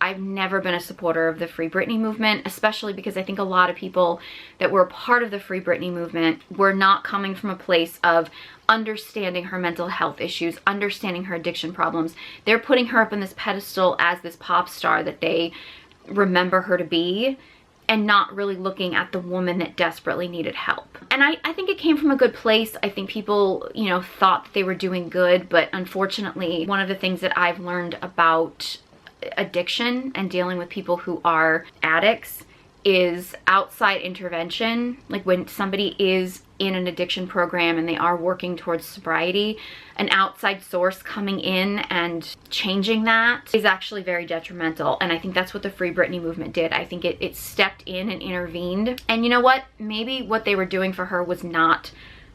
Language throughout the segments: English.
I've never been a supporter of the Free Britney movement, especially because I think a lot of people that were part of the Free Britney movement were not coming from a place of understanding her mental health issues, understanding her addiction problems. They're putting her up on this pedestal as this pop star that they remember her to be, and not really looking at the woman that desperately needed help. And I think it came from a good place. I think people, you know, thought that they were doing good, but unfortunately, one of the things that I've learned about addiction and dealing with people who are addicts is outside intervention. Like when somebody is in an addiction program and they are working towards sobriety, an outside source coming in and changing that is actually very detrimental. And I think that's what the Free Britney movement did. I think it stepped in and intervened. And you know what? Maybe what they were doing for her was not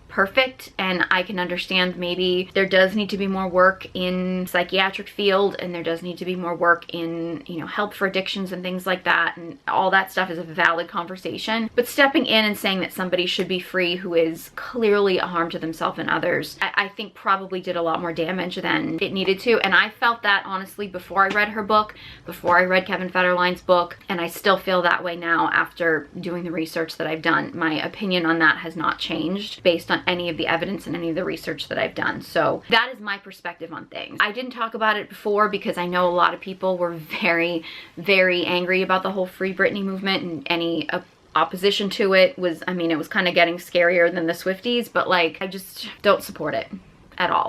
perfect, and I can understand maybe there does need to be more work in psychiatric field, and there does need to be more work in, you know, help for addictions and things like that, and all that stuff is a valid conversation. But stepping in and saying that somebody should be free who is clearly a harm to themselves and others, I think probably did a lot more damage than it needed to. And I felt that honestly before I read her book, before I read Kevin Federline's book, and I still feel that way now after doing the research that I've done. My opinion on that has not changed based on any of the evidence and any of the research that I've done. So that is my perspective on things. I didn't talk about it before because I know a lot of people were very, very angry about the whole Free Britney movement, and any opposition to it was, I mean, it was kind of getting scarier than the Swifties, but like, I just don't support it at all.